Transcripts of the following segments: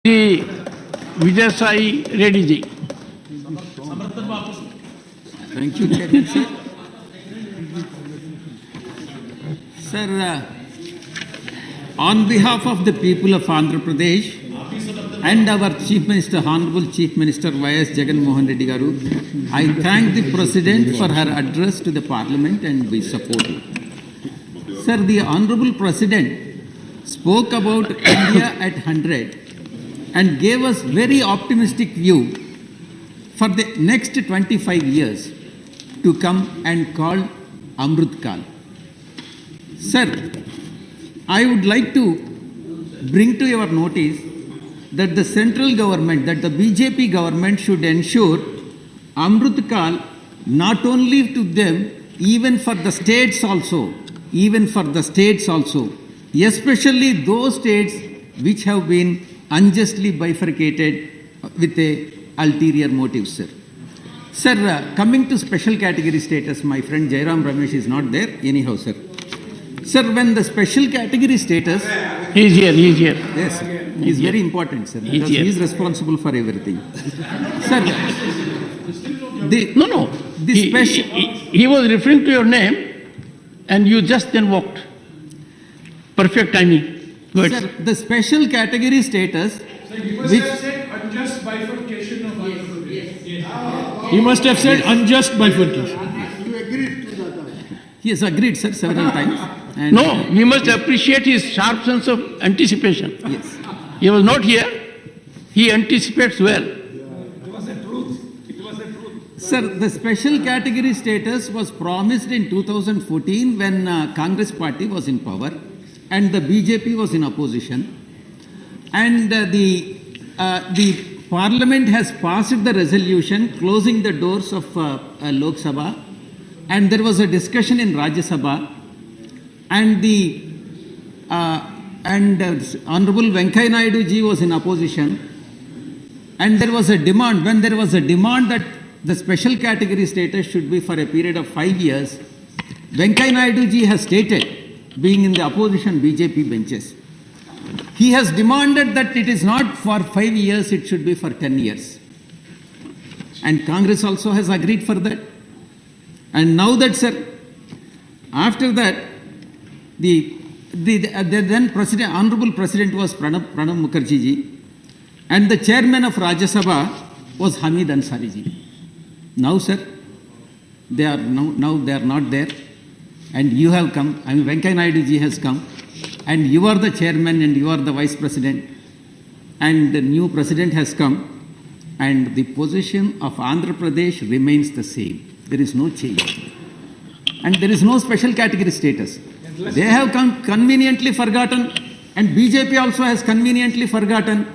the Vijay Reddy ji. Thank you, Chairman, sir. Sir, on behalf of the people of Andhra Pradesh and our Chief Minister, Honorable Chief Minister Y.S. Jagan Mohan Reddy Garu, I thank the President for her address to the Parliament and we support it. Sir, the Honorable President spoke about India at 100 and gave us very optimistic view for the next 25 years to come and call Amrut Kal. Sir, I would like to bring to your notice that the central government, that the BJP government should ensure Amrut Kal not only to them, even for the states also, especially those states which have been unjustly bifurcated with a ulterior motive, sir. Sir, coming to special category status, my friend Jairam Ramesh is not there anyhow, sir. Sir, when the special category status... He is here. Yes, he is very important, sir, because he is responsible for everything. Sir, he was referring to your name and you just then walked. Perfect timing. Sir, the special category status... Sir, you must have said unjust bifurcation of Andhra Pradesh. He must have said unjust bifurcation. You agreed to that? He has agreed, sir, several times. And no, we must appreciate his sharp sense of anticipation. Yes. He was not here. He anticipates well. It was the truth. Sir, the special category status was promised in 2014 when Congress party was in power and the BJP was in opposition. And the Parliament has passed the resolution closing the doors of Lok Sabha, and there was a discussion in Rajya Sabha, and Honorable Venkaiah Naidu ji was in opposition, and there was a demand. When there was a demand that the special category status should be for a period of 5 years, Venkaiah Naidu ji has stated, being in the opposition BJP benches, he has demanded that it is not for 5 years, it should be for 10 years. And Congress also has agreed for that. And now that, sir, after that, the then President, Honorable President was Pranab Mukherjee ji, and the Chairman of Rajya Sabha was Hamid Ansari ji. Now, sir, they are not there, and you have come. I mean, Venkaiah Naidu ji has come, and you are the Chairman and you are the Vice President, and the new President has come, and the position of Andhra Pradesh remains the same. There is no change, and there is no special category status. They have conveniently forgotten, and BJP also has conveniently forgotten,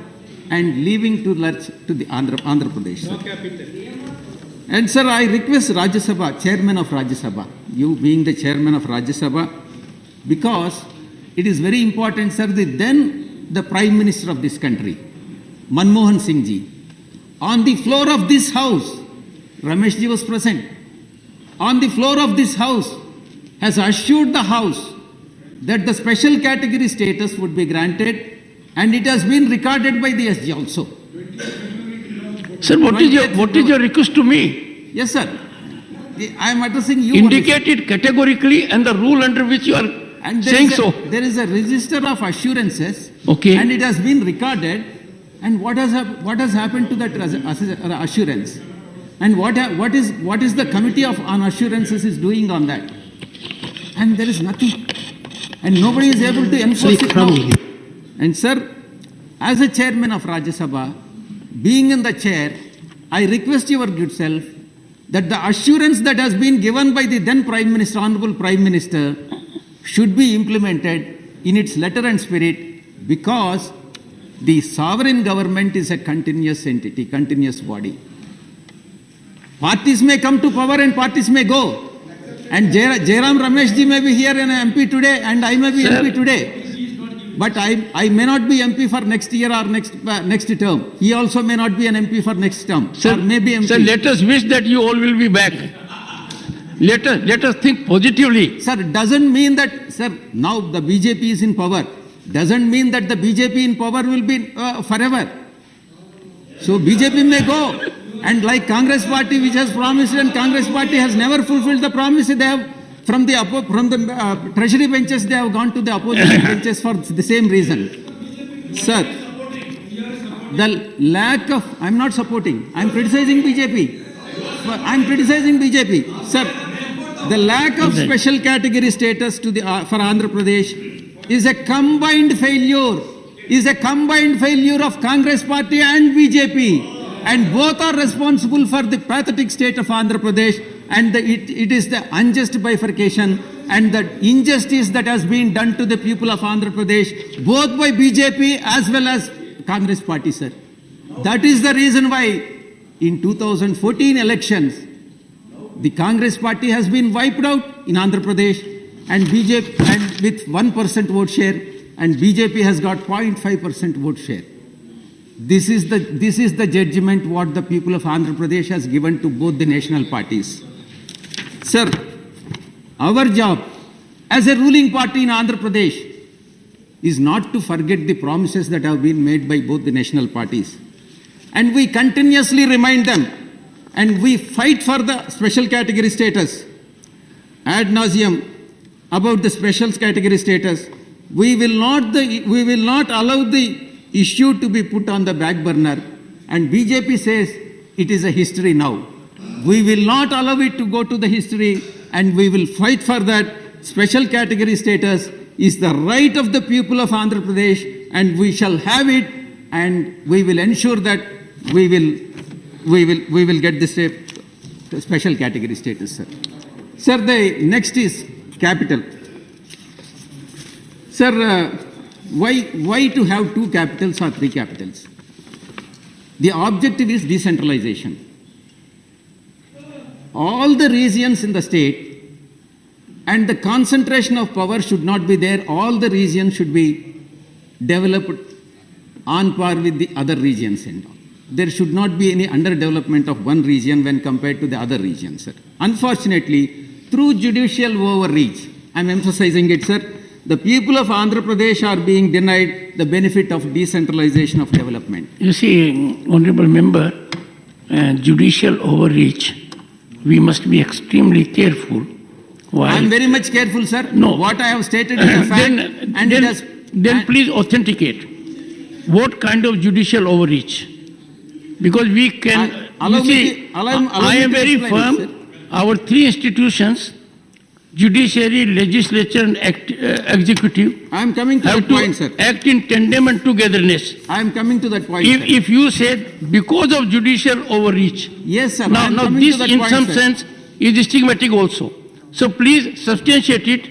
and leaving to lurch to the Andhra Pradesh. No capital. And sir, I request Rajya Sabha, Chairman of Rajya Sabha, you being the Chairman of Rajya Sabha, because it is very important, sir, then the Prime Minister of this country, Manmohan Singh ji, on the floor of this house, Ramesh ji was present, on the floor of this house, has assured the house that the special category status would be granted, and it has been recorded by the SG also. Sir, what is your request to me? Yes, sir. I am addressing you. Indicate it categorically and the rule under which you are saying so. There is a register of assurances, okay, and it has been recorded. And what has happened to that assurance? And what is the Committee on Assurances is doing on that? And there is nothing, and nobody is able to enforce it now. And sir, as a Chairman of Rajya Sabha, being in the chair, I request your good self that the assurance that has been given by the then Prime Minister, Honorable Prime Minister, should be implemented in its letter and spirit, because the sovereign government is a continuous entity, continuous body. Parties may come to power and parties may go. And Jairam Ramesh ji may be here and MP today, and I may be MP today. But I may not be MP for next year or next term. He also may not be an MP for next term. Sir, or maybe MP. Sir, let us wish that you all will be back. Let us think positively. Sir, it doesn't mean that, sir, now the BJP is in power. doesn't mean that the BJP in power will be forever. So BJP may go, and like Congress party which has promised, and Congress party has never fulfilled the promise. They have from the treasury benches they have gone to the opposition benches for the same reason. Sir, the lack of, I'm not supporting, I'm criticizing BJP. I'm criticizing BJP. Sir, the lack of special category status to the for Andhra Pradesh is a combined failure. Is a combined failure of Congress party and BJP, and both are responsible for the pathetic state of Andhra Pradesh, and it is the unjust bifurcation and the injustice that has been done to the people of Andhra Pradesh, both by BJP as well as Congress party, sir. That is the reason why in 2014 elections, the Congress party has been wiped out in Andhra Pradesh, and BJP, and with 1% vote share, and BJP has got 0.5% vote share. This is the judgment what the people of Andhra Pradesh has given to both the national parties. Sir, our job as a ruling party in Andhra Pradesh is not to forget the promises that have been made by both the national parties. And we continuously remind them, and we fight for the special category status. Ad nauseum about the special category status. We will not allow the issue to be put on the back burner, and BJP says it is a history now. We will not allow it to go to the history, and we will fight for that. Special category status is the right of the people of Andhra Pradesh, and we shall have it, and we will ensure that we will get this special category status, sir. Sir, the next is capital. Sir, why to have 2 capitals or 3 capitals? The objective is decentralization. All the regions in the state and the concentration of power should not be there. All the regions should be developed on par with the other regions and all. There should not be any underdevelopment of one region when compared to the other regions, sir. Unfortunately, through judicial overreach, I'm emphasizing it, sir, the people of Andhra Pradesh are being denied the benefit of decentralization of development. You see, Honorable Member, judicial overreach, we must be extremely careful. Why? I'm very much careful, sir. No. What I have stated is a fact. Then please authenticate. What kind of judicial overreach? Because we can, allow you see, I am very firm. Sir. Our 3 institutions, judiciary, legislature and executive, I am coming to have that point, sir. act in tandem and togetherness. I am coming to that point, sir. If you said because of judicial overreach, Yes, sir. now this in some sense is stigmatic also. So please substantiate it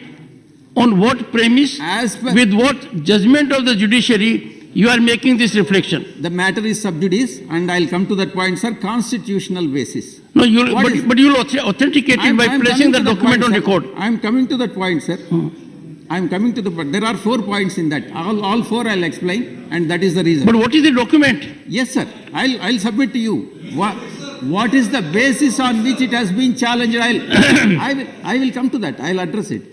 on what premise, with what judgment of the judiciary you are making this reflection. The matter is sub judice, and I'll come to that point, sir. Constitutional basis. No, but you'll authenticate it by placing the document on record. I'm coming to that point, sir. I'm coming to the point. There are 4 points in that. All 4 I'll explain, and that is the reason. But what is the document? Yes, sir. I'll submit to you. What is the basis on which it has been challenged? I will come to that. I'll address it.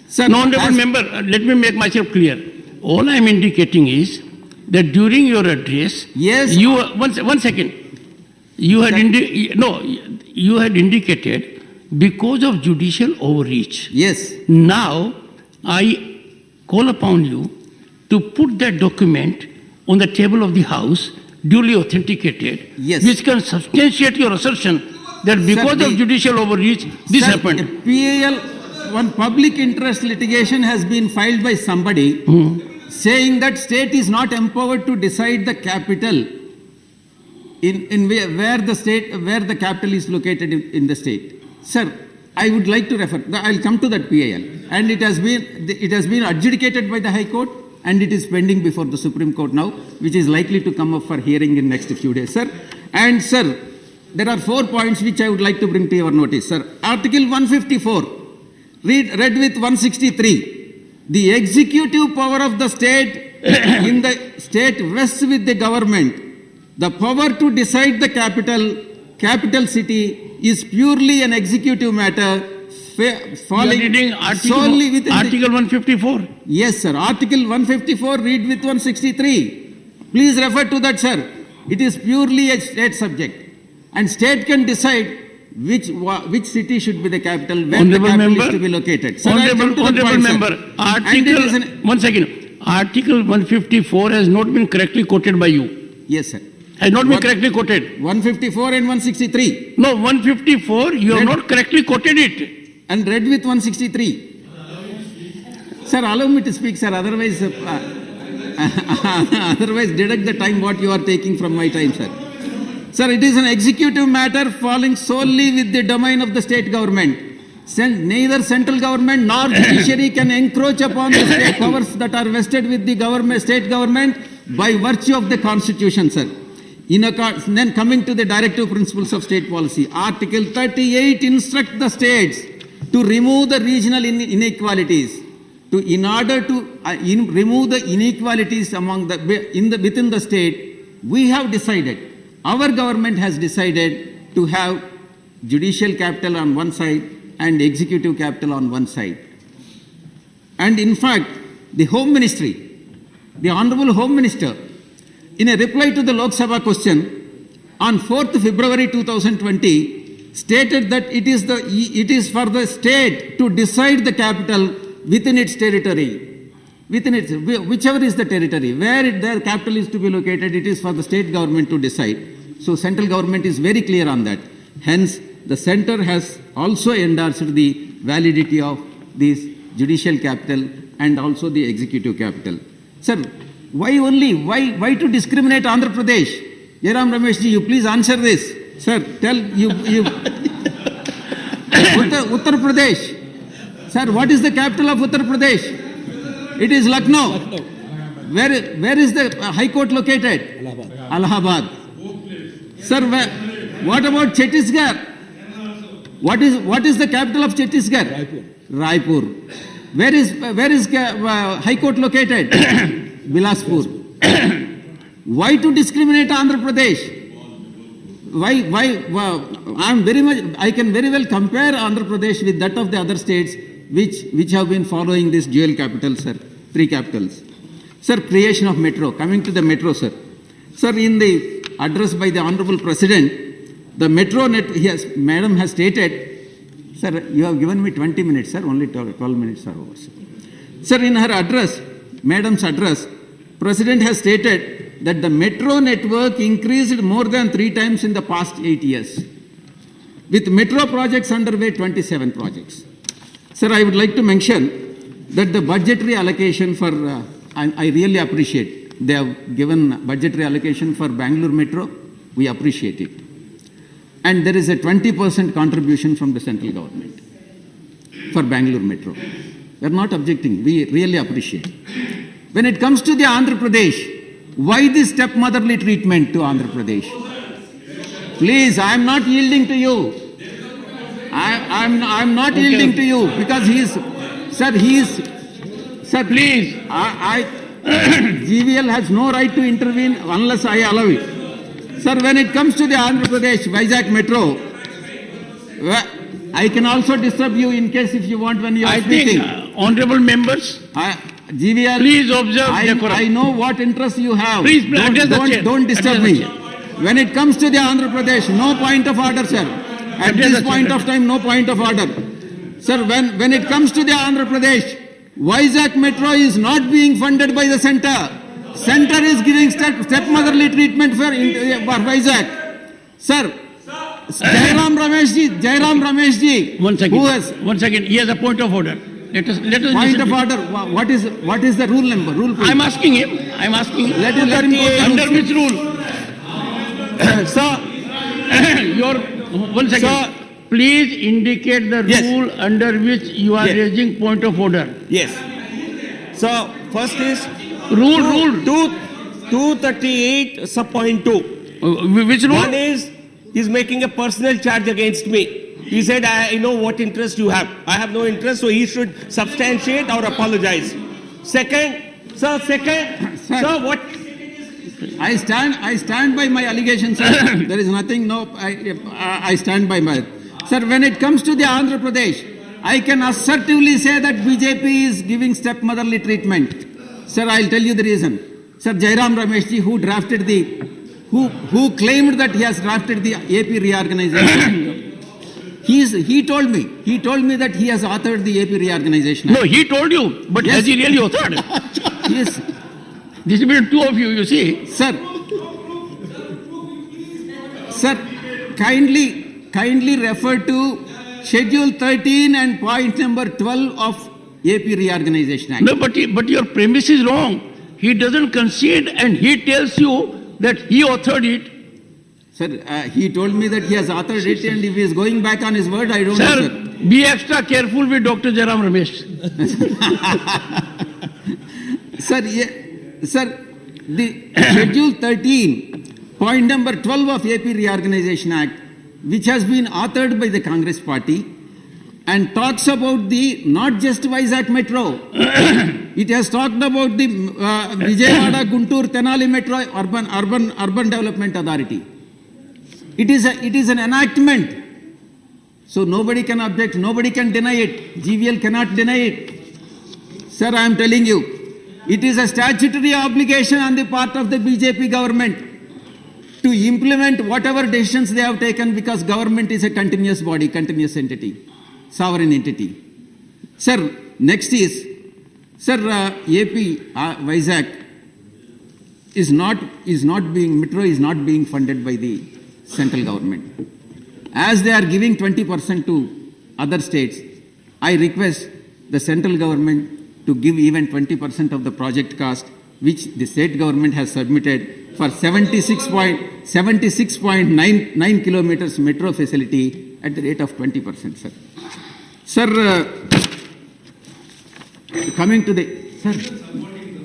Sir, no, Honorable Member, let me make myself clear. All I am indicating is that during your address, yes, you one second. You had indicated because of judicial overreach. Yes. Now I call upon you to put that document on the table of the House, duly authenticated, yes, which can substantiate your assertion that because of judicial overreach, this happened. PAL, one public interest litigation has been filed by somebody saying that state is not empowered to decide the capital in where the capital is located in the state. Sir, I would like to refer. I'll come to that PAL, and it has been adjudicated by the High Court, and it is pending before the Supreme Court now, which is likely to come up for hearing in next few days, sir. And sir, there are 4 points which I would like to bring to your notice, sir. Article 154, read with 163. The executive power of the state in the state vests with the government. The power to decide the capital city is purely an executive matter You are falling reading solely within Article 154. Yes, sir. Article 154, read with 163. Please refer to that, sir. It is purely a state subject. And state can decide which city should be the capital, where Honorable the capital member, is to be located. Sir, I'll come to that Honorable point, sir. member, And it is one second. Article 154 has not been correctly quoted by you. Yes, sir. Has not been What- correctly quoted. 154 and 163. No, 154, you have Then- not correctly quoted it. And read with 163. Sir, allow me to speak, sir. Otherwise, otherwise deduct the time what you are taking from my time, sir. Sir, it is an executive matter falling solely with the domain of the state government. Neither central government nor judiciary can encroach upon the state powers that are vested with the government, state government by virtue of the constitution, sir. Then coming to the directive principles of state policy, Article 38 instructs the states to remove the regional inequalities. In order to remove the inequalities within the state, we have decided, our government has decided to have judicial capital on one side and executive capital on one side. And in fact, the Home Ministry, the Honorable Home Minister, in a reply to the Lok Sabha question on 4th February 2020, stated that it is for the state to decide the capital within its territory, whichever is the territory, where their capital is to be located, it is for the state government to decide. So central government is very clear on that. Hence, the center has also endorsed the validity of this judicial capital and also the executive capital. Sir, why to discriminate Andhra Pradesh? Jairam Rameshji, you please answer this. Sir, tell you Uttar Pradesh. Sir, what is the capital of Uttar Pradesh? It is Lucknow. Where is the High Court located? Allahabad. Sir, what about Chhattisgarh? What is the capital of Chhattisgarh? Raipur. Where is High Court located? Bilaspur. Why to discriminate Andhra Pradesh? Why I can very well compare Andhra Pradesh with that of the other states which have been following this dual capital, sir, three capitals. Sir, creation of metro. Coming to the metro, sir. Sir, in the address by the Honorable President, the metro net, Madam has stated, sir, you have given me 20 minutes, sir, only 12 minutes are over, sir. Sir, in her address, Madam's address, President has stated that the metro network increased more than 3 times in the past 8 years. With metro projects underway, 27 projects. Sir, I would like to mention that the budgetary allocation for, I really appreciate, they have given budgetary allocation for Bangalore Metro, we appreciate it. And there is a 20% contribution from the central government for Bangalore Metro. We are not objecting, we really appreciate. When it comes to the Andhra Pradesh, why this stepmotherly treatment to Andhra Pradesh? Please, I am not yielding to you. I'm not yielding to you because sir, please, GVL has no right to intervene unless I allow it. Sir, when it comes to the Andhra Pradesh, Vizag Metro, I can also disturb you in case if you want when you are speaking. I think, honorable members, GVL, please observe decorum. I know what interest you have. Please, don't disturb me. When it comes to the Andhra Pradesh, no point of order, sir. At this point of time, no point of order. Sir, when it comes to the Andhra Pradesh, Vizag Metro is not being funded by the center. Center is giving stepmotherly treatment for Vizag. Sir, Jairam Rameshji. One second. He has a point of order. Let us Point of order. What is the rule number? Rule. I'm asking him. Let him under which rule? Sir, One second. Sir, please indicate the rule under which you are raising point of order. yes. So, first is Rule. 238 sub point 2. Which rule? One is he's making a personal charge against me. He said, I know what interest you have. I have no interest, so he should substantiate or apologize. Second, sir, what? I stand by my allegation, sir. There is nothing, I stand by my. Sir, when it comes to the Andhra Pradesh, I can assertively say that BJP is giving stepmotherly treatment. Sir, I'll tell you the reason. Sir, Jairam Rameshji, who drafted who claimed that he has drafted the AP reorganization, he told me that he has authored the AP reorganization. No, he told you, but Yes. has he really authored? Yes, This is between two of you, you see. sir. Sir, kindly refer to Schedule 13 and point number 12 of AP Reorganization Act. No, but your premise is wrong. He doesn't concede and he tells you that he authored it. Sir, he told me that he has authored it, and if he is going back on his word, I don't know, Sir, sir. be extra careful with Dr. Jairam Ramesh. Sir, the Schedule 13, point number 12 of AP Reorganization Act, which has been authored by the Congress Party, and talks about the not just Vizag Metro. It has talked about the Vijayawada, Guntur, Tenali Metro Urban Development Authority. It is an enactment, so nobody can object, nobody can deny it. GVL cannot deny it. Sir, I am telling you, it is a statutory obligation on the part of the BJP government to implement whatever decisions they have taken, because government is a continuous body, continuous entity, sovereign entity. Sir, next is, sir, AP Vizag Metro is not being funded by the central government. As they are giving 20% to other states, I request the central government to give even 20% of the project cost, which the state government has submitted for 76.99 kilometers metro facility at the rate of 20%, sir. Sir, coming to the,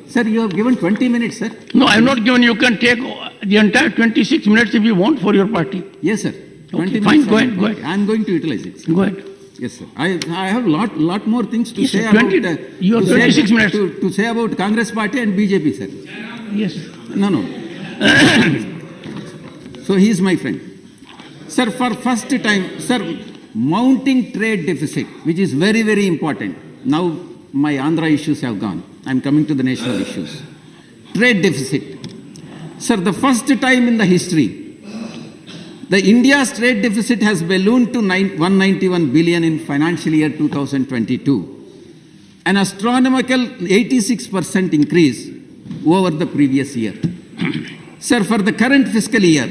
sir, you have given 20 minutes, sir. No, I have not given. You can take the entire 26 minutes if you want for your party. Yes, sir. 20 Okay, fine, minutes. go ahead. I am going to utilize it, sir. Go ahead. Yes, sir. I have lot more things to Yes, say sir. about 20 you have 26 minutes. To say about Congress Party and BJP, sir. Yes. No. So he is my friend. Sir, for first time, sir, mounting trade deficit, which is very, very important. Now my Andhra issues have gone. I am coming to the national issues. Trade deficit. Sir, the first time in the history, the India's trade deficit has ballooned to 191 billion in financial year 2022, an astronomical 86% increase over the previous year. Sir, for the current fiscal year,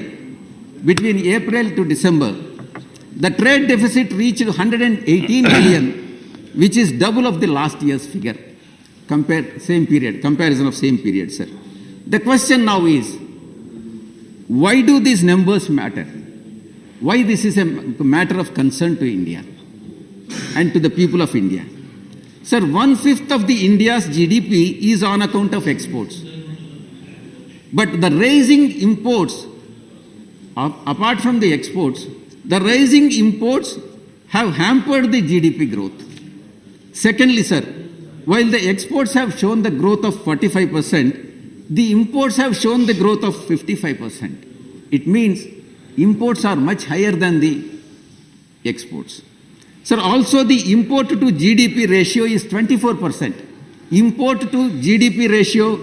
between April to December, the trade deficit reached 118 billion, which is double of the last year's figure. Comparison of same period, sir. The question now is, why do these numbers matter? Why this is a matter of concern to India and to the people of India? Sir, 1/5 of the India's GDP is on account of exports. But the rising imports, apart from the exports, the rising imports have hampered the GDP growth. Secondly, sir, while the exports have shown the growth of 45%, the imports have shown the growth of 55%. It means imports are much higher than the exports. Sir, also the import to GDP ratio is 24%. Import to GDP ratio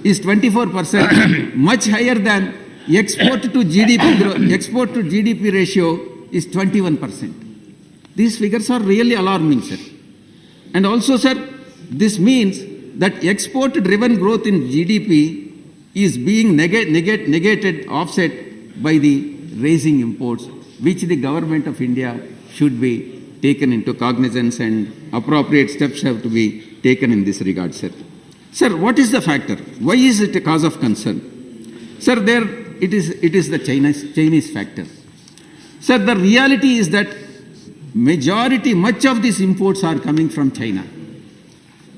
is 24%, much higher than export to GDP ratio is 21%. These figures are really alarming, sir. And also, sir, this means that export-driven growth in GDP is being negated, offset by the rising imports, which the government of India should be taken into cognizance, and appropriate steps have to be taken in this regard, sir. Sir, what is the factor? Why is it a cause of concern? Sir, it is the Chinese factor. Sir, the reality is that much of these imports are coming from China.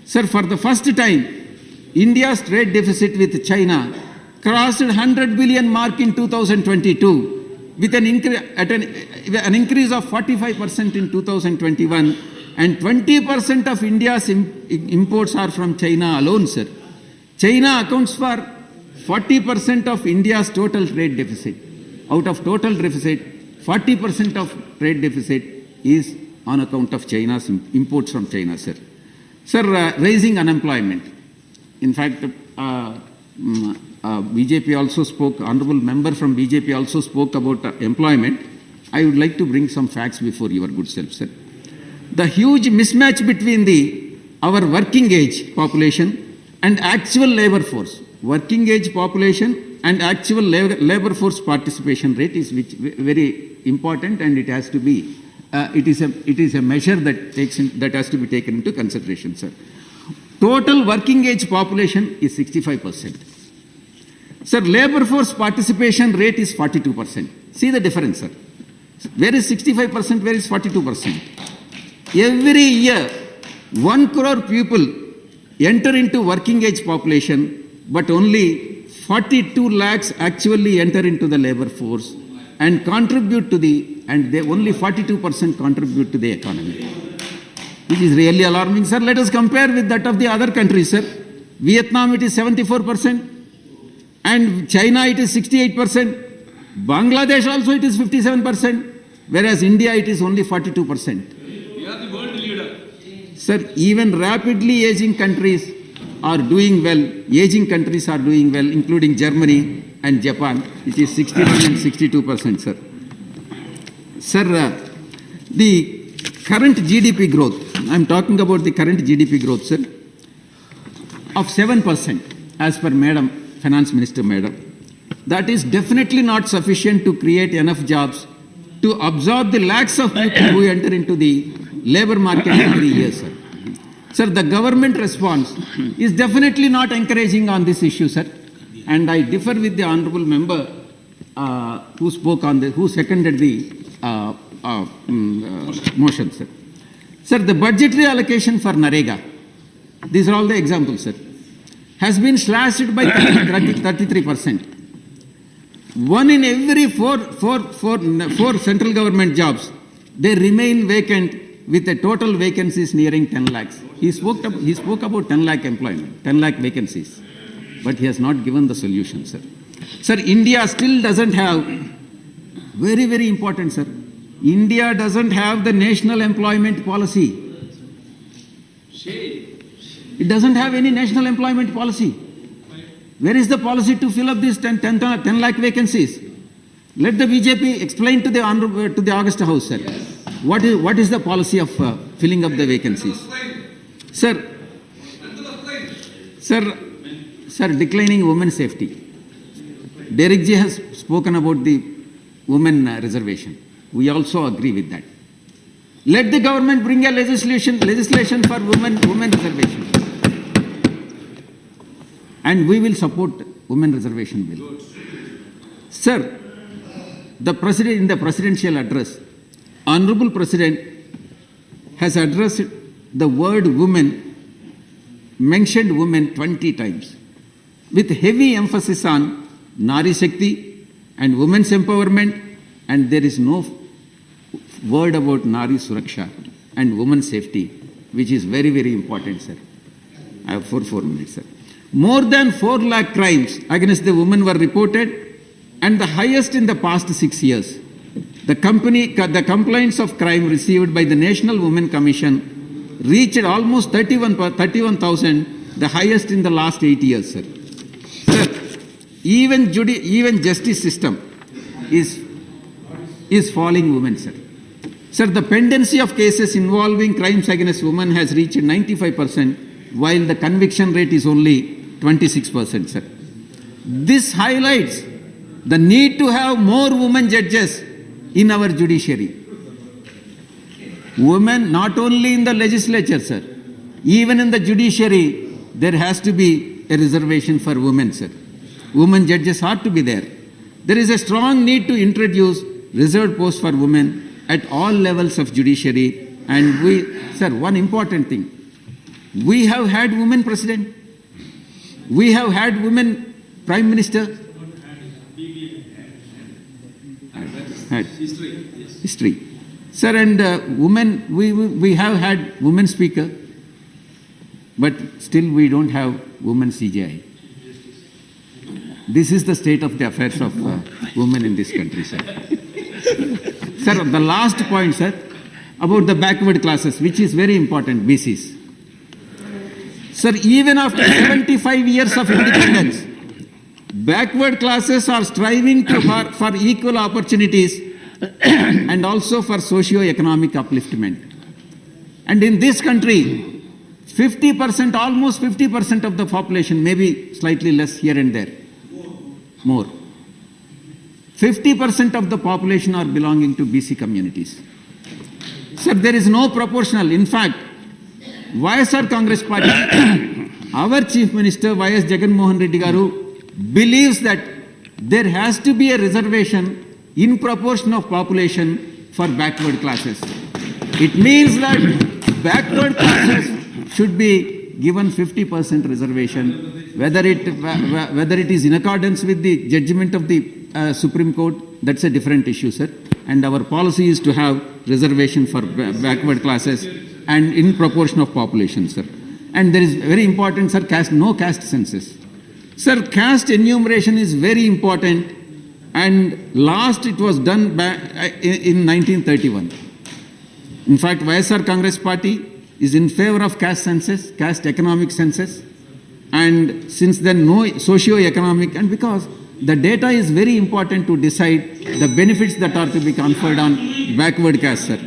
Sir, for the first time, India's trade deficit with China crossed 100 billion mark in 2022, with an increase of 45% in 2021, and 20% of India's imports are from China alone, sir. China accounts for 40% of India's total trade deficit. Out of total deficit, 40% of trade deficit is on account of China's imports from China, sir. Sir, raising unemployment. In fact, BJP also spoke, honorable member from BJP also spoke about employment. I would like to bring some facts before your good self, sir. The huge mismatch between our working age population and actual labor force. Working age population and actual labor force participation rate is very important, and it has to be, it is a measure that has to be taken into consideration, sir. Total working age population is 65%. Sir, labor force participation rate is 42%. See the difference, sir. Where is 65%? Where is 42%? Every year, 1 crore people enter into working age population, but only 42 lakhs actually enter into the labor force and contribute to only 42% contribute to the economy. Which is really alarming, sir. Let us compare with that of the other countries, sir. Vietnam, it is 74%, and China, it is 68%. Bangladesh also, it is 57%, whereas India, it is only 42%. We are the world leader. Sir, even rapidly aging countries are doing well. Aging countries are doing well, including Germany and Japan. It is 61 and 62%, sir. Sir, the current GDP growth, I'm talking about the current GDP growth, sir, of 7%, as per Madam, Finance Minister Madam. That is definitely not sufficient to create enough jobs to absorb the lakhs of people who enter into the labor market every year, sir. Sir, the government response is definitely not encouraging on this issue, sir. And I differ with the honorable member who spoke on this, who seconded the motion, sir. Sir, the budgetary allocation for NREGA, these are all the examples, sir, has been slashed by 33%. One in every four central government jobs, they remain vacant with a total vacancies nearing 10 lakhs. He spoke about 10 lakh employment, 10 lakh vacancies, but he has not given the solution, sir. Sir, India still doesn't have, very, very important, sir, India doesn't have the national employment policy. It doesn't have any national employment policy. Where is the policy to fill up these 10 lakh vacancies? Let the BJP explain to the August House, sir. Yes. What is the policy of filling up the vacancies? Sir, declining women's safety. Derek ji has spoken about the women reservation. We also agree with that. Let the government bring a legislation for women reservation. And we will support women reservation bill. Sir, the President, in the presidential address, Honorable President has addressed the word women, mentioned women 20 times, with heavy emphasis on Nari Shakti and women's empowerment, and there is no word about Nari Suraksha and women's safety, which is very, very important, sir. I have 4 minutes, sir. More than 4 lakh crimes against the women were reported, and the highest in the past 6 years. The complaints of crime received by the National Women Commission reached almost 31,000, the highest in the last 8 years, sir. Sir, even justice system is falling women, sir. Sir, the pendency of cases involving crimes against women has reached 95%, while the conviction rate is only 26%, sir. This highlights the need to have more women judges in our judiciary. Women, not only in the legislature, sir, even in the judiciary, there has to be a reservation for women, sir. Women judges are to be there. There is a strong need to introduce reserved posts for women at all levels of judiciary. And sir, one important thing, we have had women president. We have had women prime minister. History. Sir, and women, we have had women speaker, but still we don't have women CJI. This is the state of the affairs of women in this country, sir. Sir, the last point, sir, about the backward classes, which is very important, BCs. Sir, even after 75 years of independence, backward classes are striving for equal opportunities and also for socio-economic upliftment. And in this country, 50%, almost 50% of the population, maybe slightly less here and there, more. 50% of the population are belonging to BC communities. Sir, there is no proportional. In fact, YSR Congress Party, our Chief Minister YS Jagan Mohan Reddy Garu believes that there has to be a reservation in proportion of population for backward classes. It means that backward classes should be given 50% reservation, whether it is in accordance with the judgment of the Supreme Court, that's a different issue, sir. And our policy is to have reservation for backward classes and in proportion of population, sir. And there is very important, sir, no caste census. Sir, caste enumeration is very important, and last it was done back in 1931. In fact, YSR Congress Party is in favor of caste census, caste economic census, and since then no socio-economic, and because the data is very important to decide the benefits that are to be conferred on backward caste, sir.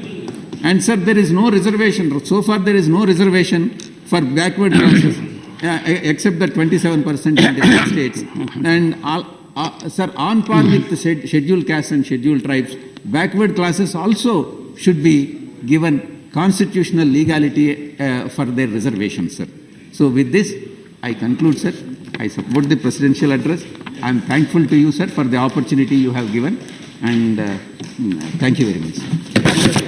And sir, there is no reservation. So far there is no reservation for backward classes except the 27% in different states. And sir, on par with the scheduled castes and scheduled tribes, backward classes also should be given constitutional legality for their reservations, sir. So with this, I conclude, sir. I support the presidential address. I am thankful to you, sir, for the opportunity you have given, and thank you very much, sir.